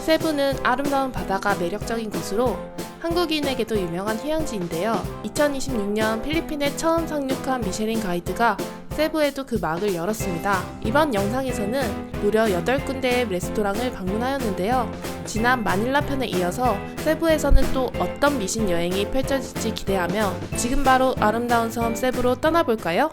세부는 아름다운 바다가 매력적인 곳으로 한국인에게도 유명한 휴양지인데요. 2026년 필리핀에 처음 상륙한 미쉐린 가이드가 세부에도 그 막을 열었습니다. 이번 영상에서는 무려 8군데의 레스토랑을 방문하였는데요. 지난 마닐라 편에 이어서 세부에서는 또 어떤 미신 여행이 펼쳐질지 기대하며 지금 바로 아름다운 섬 세부로 떠나볼까요?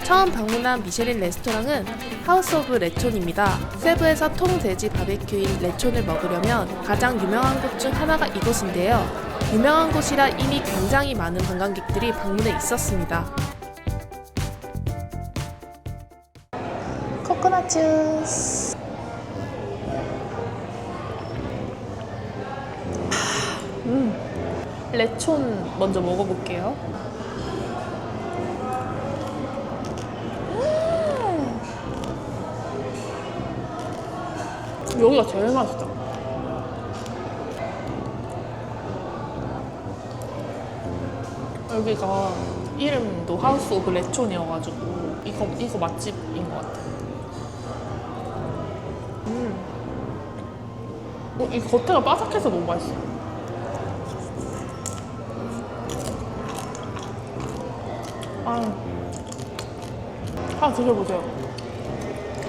처음 방문한 미쉐린 레스토랑은 하우스 오브 레촌입니다. 세부에서 통돼지 바베큐인 레촌을 먹으려면 가장 유명한 곳 중 하나가 이곳인데요. 유명한 곳이라 이미 굉장히 많은 관광객들이 방문해 있었습니다. 코코넛 주스. 레촌 먼저 먹어볼게요. 여기가 제일 맛있다. 여기가 이름도 하우스 오브 레촌이어가지고 이거 맛집인 것 같아. 이 겉에가 바삭해서 너무 맛있어. 하나 드셔보세요.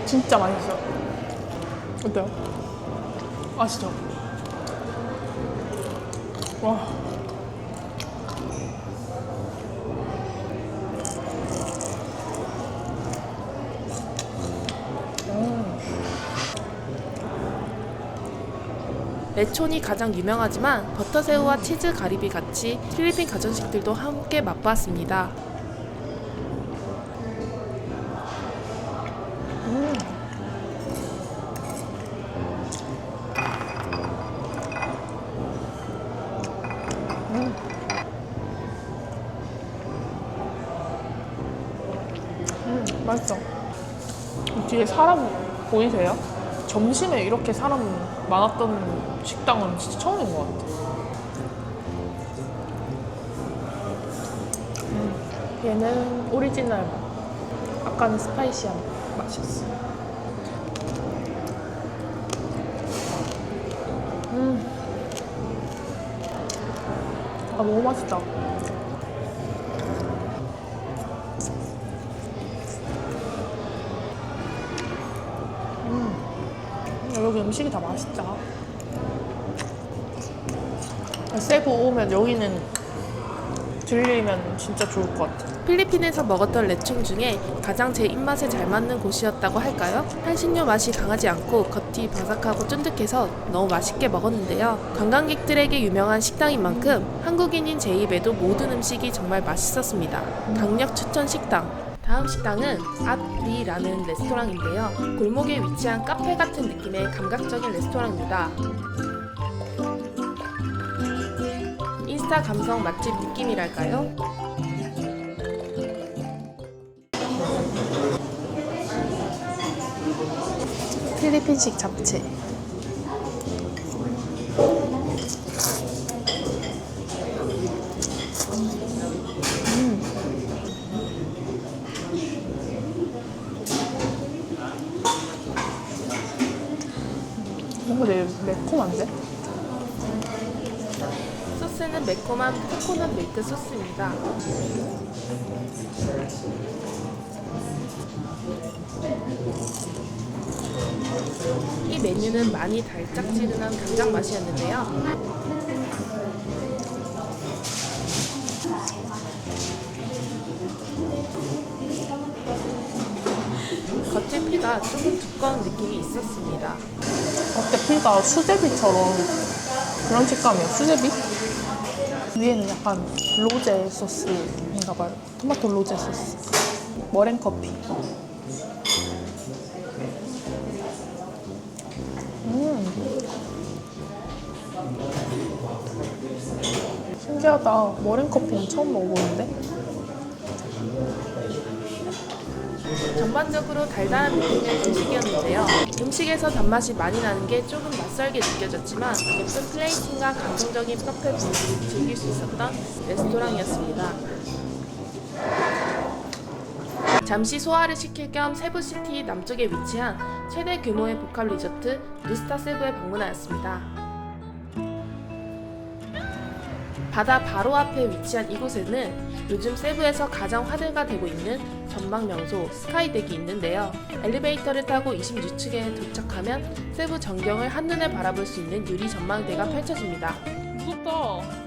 진짜 맛있어요. 어때요? 아시죠? 와. 레촌이 가장 유명하지만 버터새우와 치즈 가리비 같이 필리핀 가정식들도 함께 맛봤습니다. 맛있어. 뒤에 사람 보이세요? 점심에 이렇게 사람 많았던 식당은 진짜 처음인 것 같아. 얘는 오리지널 맛. 아까는 스파이시한 맛이었어. 너무 맛있다. 여기 음식이 다 맛있다. 세부 오면 여기는 들리면 진짜 좋을 것 같아. 필리핀에서 먹었던 레촌 중에 가장 제 입맛에 잘 맞는 곳이었다고 할까요? 향신료 맛이 강하지 않고 겉이 바삭하고 쫀득해서 너무 맛있게 먹었는데요. 관광객들에게 유명한 식당인 만큼 한국인인 제 입에도 모든 음식이 정말 맛있었습니다. 강력 추천 식당. 다음 식당은 앗리라는 레스토랑인데요. 골목에 위치한 카페 같은 느낌의 감각적인 레스토랑입니다. 인스타 감성 맛집 느낌이랄까요? 필리핀식 잡채. 뭔가 되게 매콤한데? 소스는 매콤한 코코넛 밀크 소스입니다. 이 메뉴는 많이 달짝지근한 간장 맛이었는데요. 겉에 피가 조금 두꺼운 느낌이 있었습니다. 겉에 피가 수제비처럼 그런 식감이에요. 수제비? 위에는 약간 로제 소스인가봐요. 토마토 로제 소스. 머랭커피. 신기하다. 머랭커피는 처음 먹어보는데? 전반적으로 달달한 느낌의 음식이었는데요. 음식에서 단맛이 많이 나는 게 조금 낯설게 느껴졌지만 예쁜 플레이팅과 감성적인 카페 분위기를 즐길 수 있었던 레스토랑이었습니다. 잠시 소화를 시킬 겸 세부시티 남쪽에 위치한 최대 규모의 복합 리조트 누스타 세부에 방문하였습니다. 바다 바로 앞에 위치한 이곳에는 요즘 세부에서 가장 화제가 되고 있는 전망 명소 스카이덱이 있는데요. 엘리베이터를 타고 26층에 도착하면 세부 전경을 한눈에 바라볼 수 있는 유리 전망대가 펼쳐집니다. 무섭다.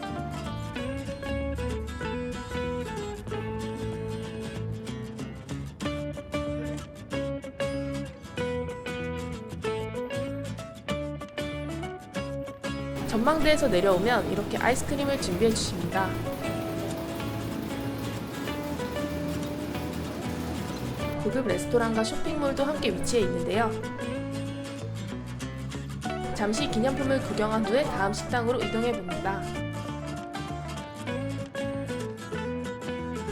전망대에서 내려오면 이렇게 아이스크림을 준비해 주십니다. 고급 레스토랑과 쇼핑몰도 함께 위치해 있는데요. 잠시 기념품을 구경한 후에 다음 식당으로 이동해 봅니다.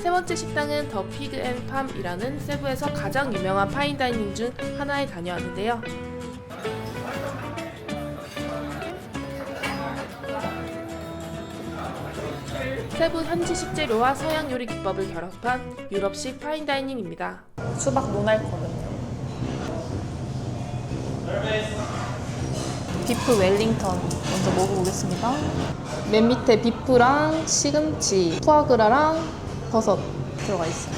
세 번째 식당은 더 피그 앤 팜이라는 세부에서 가장 유명한 파인다이닝 중 하나에 다녀왔는데요. 세부 현지 식재료와 서양 요리 기법을 결합한 유럽식 파인다이닝입니다. 수박 논알거든요. 비프 웰링턴 먼저 먹어보겠습니다. 맨 밑에 비프랑 시금치, 푸아그라랑 버섯 들어가 있어요.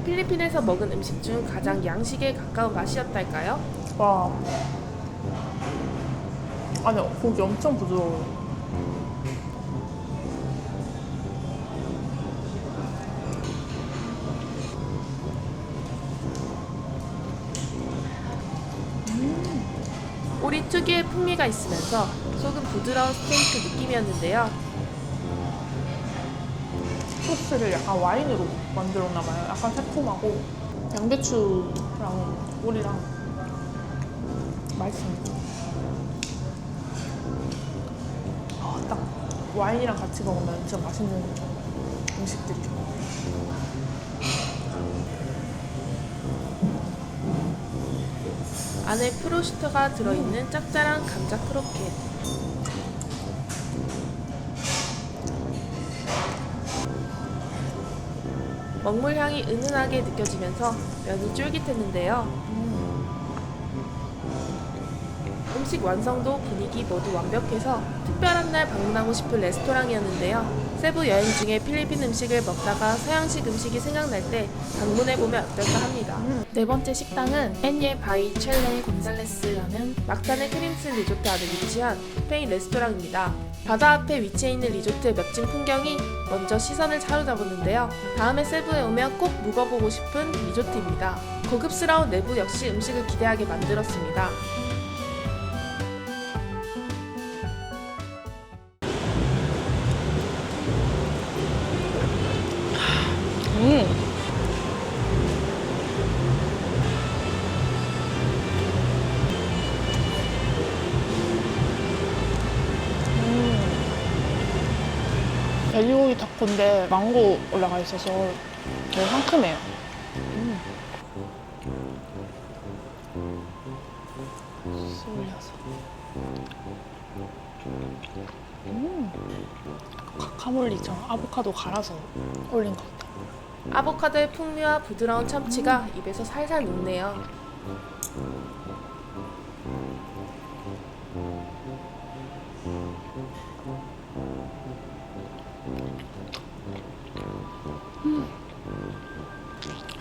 필리핀에서 먹은 음식 중 가장 양식에 가까운 맛이었달까요? 와. 아니, 고기 엄청 부드러워요. 오리 특유의 풍미가 있으면서 속은 부드러운 스테이크 느낌이었는데요. 소스를 약간 와인으로 만들었나봐요. 약간 새콤하고 양배추랑 오리랑 맛있습니다. 딱 와인이랑 같이 먹으면 진짜 맛있는 음식들이죠. 안에 프로슈터가 들어있는 짭짤한 감자 크로켓. 먹물 향이 은은하게 느껴지면서 면이 쫄깃했는데요. 음식 완성도 분위기 모두 완벽해서 특별한 날 방문하고 싶은 레스토랑이었는데요. 세부 여행 중에 필리핀 음식을 먹다가 서양식 음식이 생각날 때 방문해보면 어떨까 합니다. 네 번째 식당은 엔예 바이 첼레 곤살레스라는 막산의 크림스 리조트 안에 위치한 스페인 레스토랑입니다. 바다 앞에 위치해 있는 리조트의 멋진 풍경이 먼저 시선을 사로잡았는데요. 다음에 세부에 오면 꼭 묵어보고 싶은 리조트입니다. 고급스러운 내부 역시 음식을 기대하게 만들었습니다. 돼지고기 타코인데 망고 올라가 있어서 되게 상큼해요. 쏠려서. 카카몰리처럼 아보카도 갈아서 올린 것 같아요. 아보카도의 풍미와 부드러운 참치가 입에서 살살 녹네요.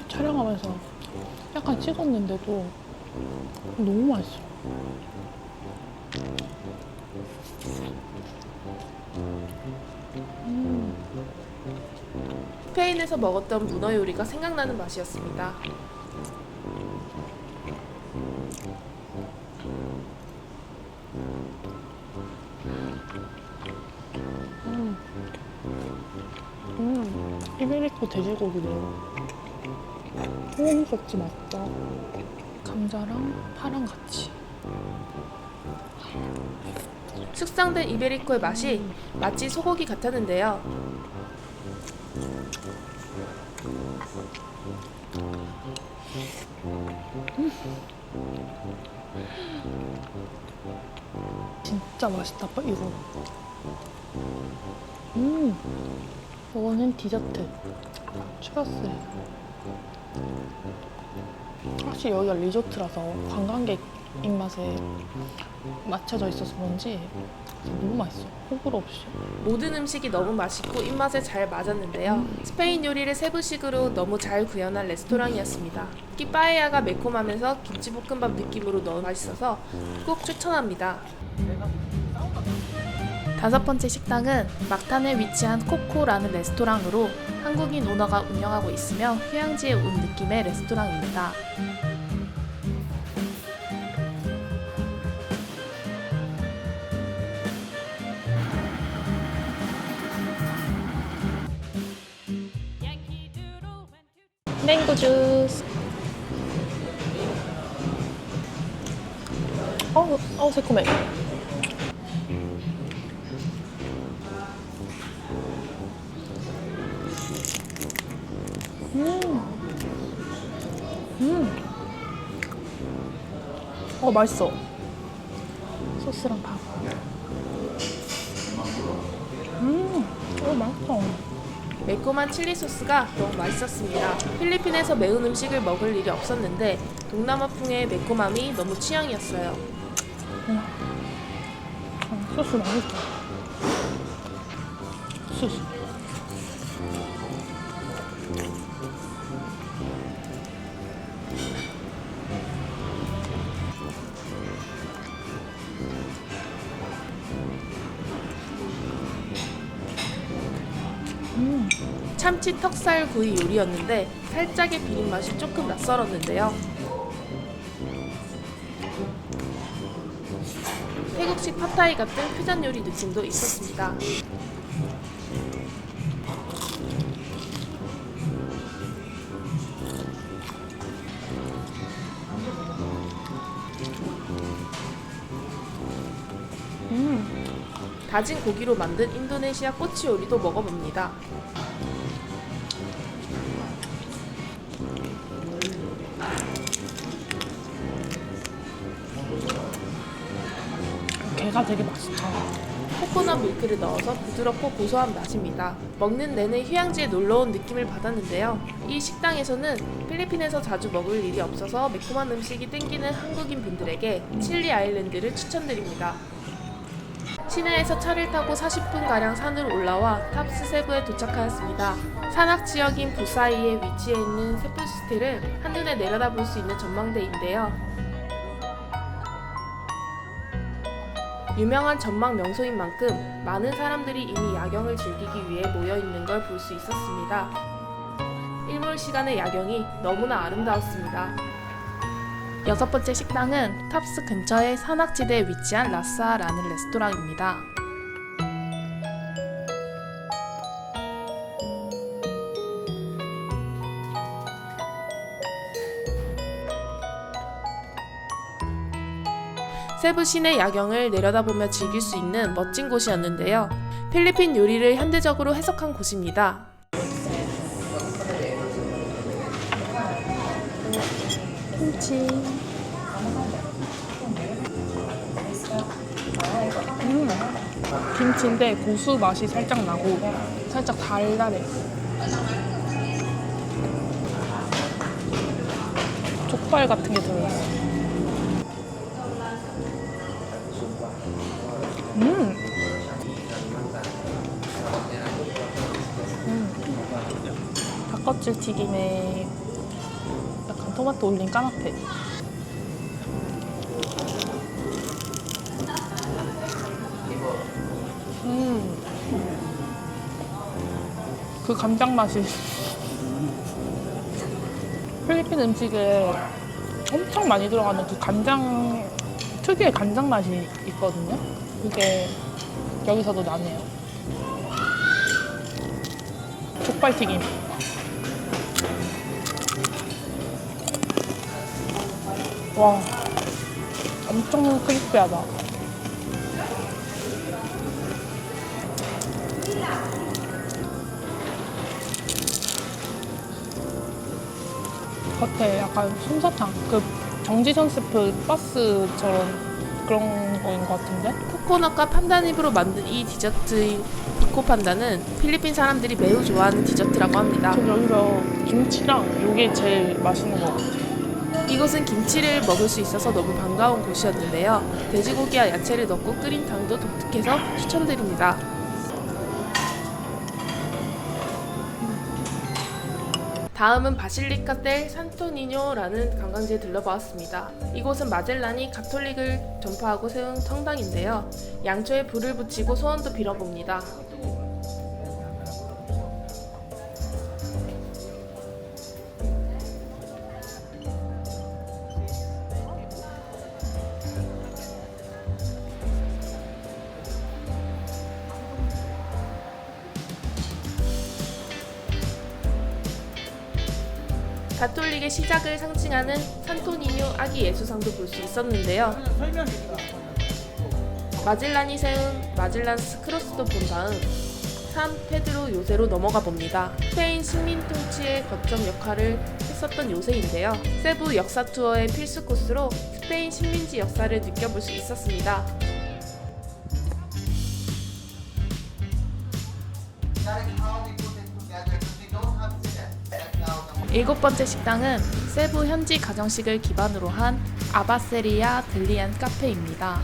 촬영하면서 약간 찍었는데도 너무 맛있어요. 스페인에서 먹었던 문어 요리가 생각나는 맛이었습니다. 이베리코 돼지고기도 소금같이 맛있다. 감자랑 파랑 같이. 숙성된 이베리코의 맛이 마치 소고기 같았는데요. 진짜 맛있다, 이거. 이거는 디저트. 추러스. 확실히 여기가 리조트라서 관광객 입맛에 맞춰져 있어서 그런지 너무 맛있어. 호불호 없이. 모든 음식이 너무 맛있고 입맛에 잘 맞았는데요. 스페인 요리를 세부식으로 너무 잘 구현한 레스토랑이었습니다. 특히 빠에야가 매콤하면서 김치볶음밥 느낌으로 너무 맛있어서 꼭 추천합니다. 다섯 번째 식당은 막탄에 위치한 코코라는 레스토랑으로 한국인 오너가 운영하고 있으며 휴양지에 온 느낌의 레스토랑입니다. 맹고 주스. 새콤해. 맛있어. 소스랑 밥. 맛있어. 매콤한 칠리 소스가 너무 맛있었습니다. 필리핀에서 매운 음식을 먹을 일이 없었는데 동남아풍의 매콤함이 너무 취향이었어요. 소스 맛있어. 소스. 참치 턱살 구이 요리였는데 살짝의 비린 맛이 조금 낯설었는데요. 태국식 팟타이 같은 퓨전 요리 느낌도 있었습니다. 다진 고기로 만든 인도네시아 꼬치 요리도 먹어봅니다. 게가 되게 맛있다. 코코넛 밀크를 넣어서 부드럽고 고소한 맛입니다. 먹는 내내 휴양지에 놀러온 느낌을 받았는데요. 이 식당에서는 필리핀에서 자주 먹을 일이 없어서 매콤한 음식이 땡기는 한국인 분들에게 칠리 아일랜드를 추천드립니다. 시내에서 차를 타고 40분가량 산으로 올라와 탑스 세부에 도착하였습니다. 산악 지역인 부사이에 위치해 있는 세부시티를 한눈에 내려다볼 수 있는 전망대인데요. 유명한 전망 명소인 만큼 많은 사람들이 이미 야경을 즐기기 위해 모여있는 걸 볼 수 있었습니다. 일몰 시간의 야경이 너무나 아름다웠습니다. 여섯 번째 식당은 탑스 근처의 산악지대에 위치한 라사라는 레스토랑입니다. 세부 시내 야경을 내려다보며 즐길 수 있는 멋진 곳이었는데요. 필리핀 요리를 현대적으로 해석한 곳입니다. 김치. 김치인데 고수 맛이 살짝 나고 살짝 달달해. 족발 같은 게 들어있어. 닭껍질 튀김에 약간 토마토 올린 까나페. 그 간장 맛이 필리핀 음식에 엄청 많이 들어가는 그 간장 특유의 간장 맛이 있거든요. 그게 여기서도 나네요. 족발 튀김. 와, 엄청 크리스피하다. 겉에 약간 솜사탕, 그 정지선 스프 버스처럼 그런 거인 것 같은데? 코코넛과 판단잎으로 만든 이 디저트인 부코판다는 필리핀 사람들이 매우 좋아하는 디저트라고 합니다. 전 여기서 김치랑 이게 제일 맛있는 것 같아요. 이곳은 김치를 먹을 수 있어서 너무 반가운 곳이었는데요. 돼지고기와 야채를 넣고 끓인 탕도 독특해서 추천드립니다. 다음은 바실리카 델 산토니뇨라는 관광지에 들러보았습니다. 이곳은 마젤란이 가톨릭을 전파하고 세운 성당인데요. 양초에 불을 붙이고 소원도 빌어봅니다. 가톨릭의 시작을 상징하는 산토니뇨 아기 예수상도 볼 수 있었는데요. 마젤란이 세운 마젤란스 크로스도 본 다음 산 페드로 요새로 넘어가 봅니다. 스페인 식민 통치의 거점 역할을 했었던 요새인데요. 세부 역사 투어의 필수 코스로 스페인 식민지 역사를 느껴볼 수 있었습니다. 일곱 번째 식당은 세부 현지 가정식을 기반으로 한 아바세리아 델리안 카페입니다.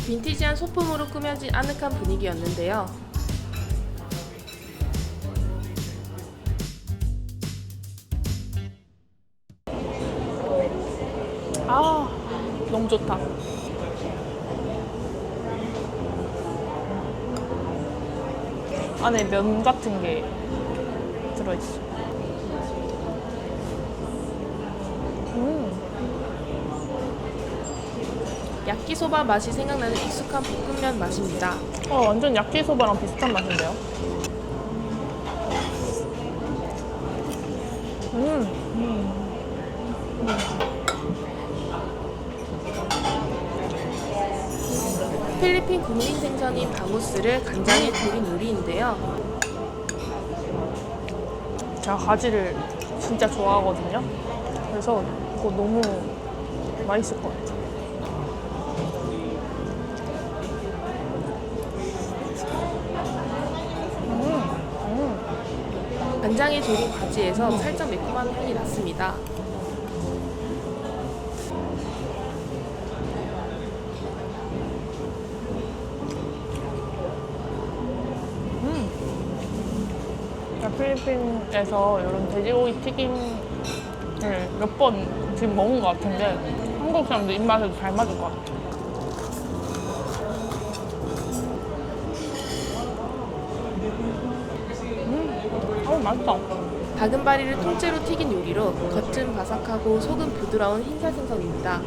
빈티지한 소품으로 꾸며진 아늑한 분위기였는데요. 너무 좋다. 안에 면 같은 게 들어있어. 야끼소바 맛이 생각나는 익숙한 볶음면 맛입니다. 완전 야끼소바랑 비슷한 맛인데요? 필리핀 국민 생선인 바무스를 간장에 졸인 요리인데요. 제가 가지를 진짜 좋아하거든요. 그래서 이거 너무 맛있을 것 같아요. 간장에 졸인 가지에서 살짝 매콤한 향이 났습니다. 필리핀에서 이런 돼지고기 튀김을 몇 번 지금 먹은 것 같은데 한국 사람들 입맛에도 잘 맞을 것 같아요. 맛있다. 다금바리를 통째로 튀긴 요리로 겉은 바삭하고 속은 부드러운 흰살 생선입니다.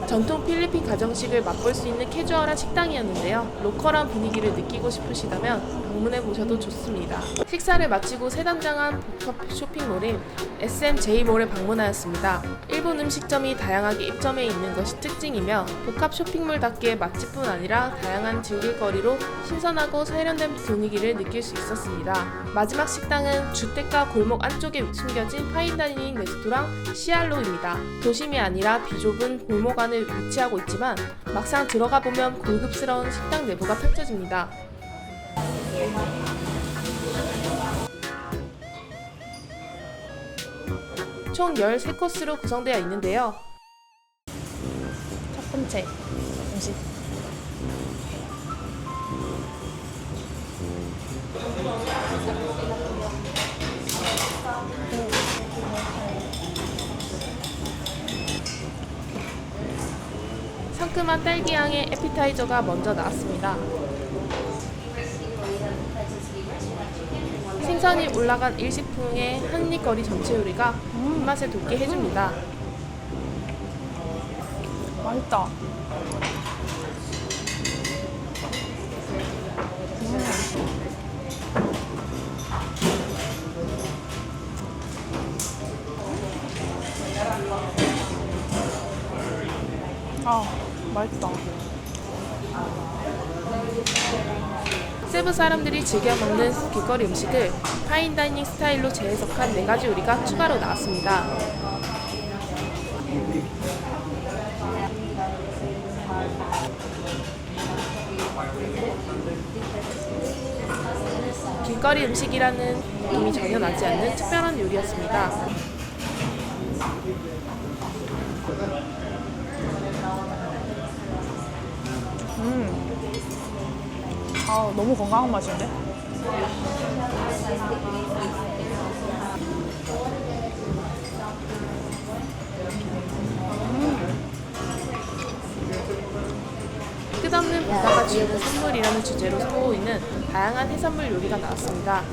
전통 필리핀 가정식을 맛볼 수 있는 캐주얼한 식당이었는데요. 로컬한 분위기를 느끼고 싶으시다면 방문해 보셔도 좋습니다. 식사를 마치고 새담장한 복합 쇼핑몰인 SMJ몰에 방문하였습니다. 일본 음식점이 다양하게 입점해 있는 것이 특징이며 복합 쇼핑몰답게 맛집뿐 아니라 다양한 즐길거리로 신선하고 세련된 분위기를 느낄 수 있었습니다. 마지막 식당은 주택가 골목 안쪽에 숨겨진 파인다이닝 레스토랑 시알로입니다. 도심이 아니라 비좁은 골목 안에 위치하고 있지만 막상 들어가 보면 고급스러운 식당 내부가 펼쳐집니다. 총 13코스로 구성되어 있는데요. 첫 번째 음식. 상큼한 딸기향의 에피타이저가 먼저 나왔습니다. 생선이 올라간 일식풍의 한입거리 전체 요리가 입맛을 돋게 해줍니다. 맛있다. 맛있다. 세부 사람들이 즐겨 먹는 길거리 음식을 파인다이닝 스타일로 재해석한 4가지 요리가 추가로 나왔습니다. 길거리 음식이라는 느낌이 전혀 나지 않는 특별한 요리였습니다. 아, 너무 건강한 맛인데? 끝없는 바다가 주는 선물이라는 주제로 선보이는 다양한 해산물 요리가 나왔습니다.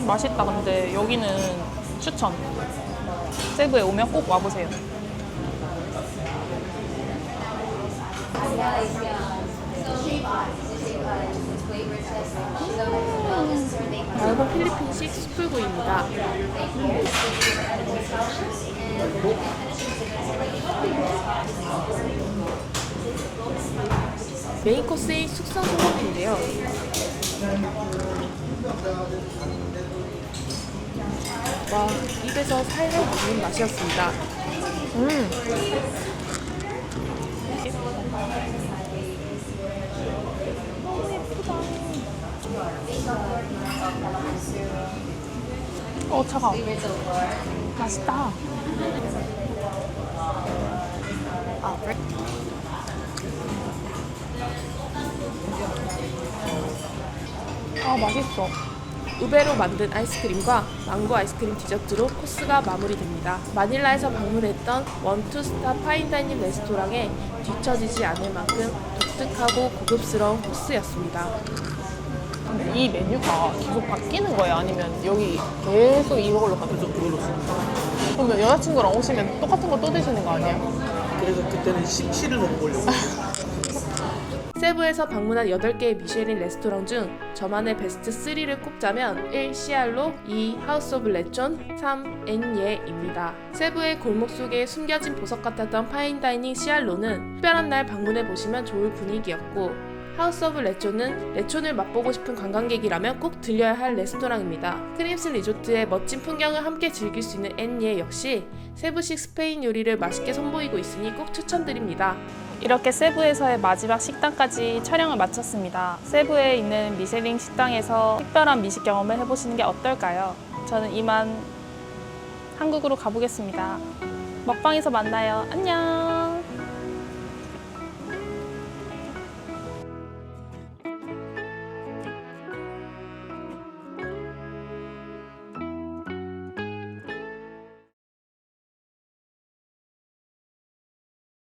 맛있다. 근데 여기는 추천. 세부에 오면 꼭 와보세요. 얇은 필리핀식 숯불구이입니다. 메인 코스인 숙성 소고기인데요. 와, 입에서 살살 녹는 맛이었습니다. 차가워. 맛있다. 맛있어. 우베로 만든 아이스크림과 망고 아이스크림 디저트로 코스가 마무리됩니다. 마닐라에서 방문했던 원투스타 파인다이닝 레스토랑에 뒤처지지 않을 만큼 독특하고 고급스러운 코스였습니다. 근데 이 메뉴가 계속 바뀌는 거예요? 아니면 여기 계속 이걸로 가죠? 그걸로 씁니다. 그러면 여자친구랑 오시면 똑같은 거 또 드시는 거 아니에요? 그래서 그때는 심치를 먹어보려고. 세부에서 방문한 8개의 미쉐린 레스토랑 중 저만의 베스트 3를 꼽자면 1. 시알로, 2. 하우스 오브 레촌, 3. 엔예입니다. 세부의 골목 속에 숨겨진 보석 같았던 파인다이닝 시알로는 특별한 날 방문해보시면 좋을 분위기였고, 하우스 오브 레촌은 레촌을 맛보고 싶은 관광객이라면 꼭 들려야 할 레스토랑입니다. 크림슨 리조트의 멋진 풍경을 함께 즐길 수 있는 엔예 역시 세부식 스페인 요리를 맛있게 선보이고 있으니 꼭 추천드립니다. 이렇게 세부에서의 마지막 식당까지 촬영을 마쳤습니다. 세부에 있는 미쉐린 식당에서 특별한 미식 경험을 해보시는 게 어떨까요? 저는 이만 한국으로 가보겠습니다. 먹방에서 만나요. 안녕!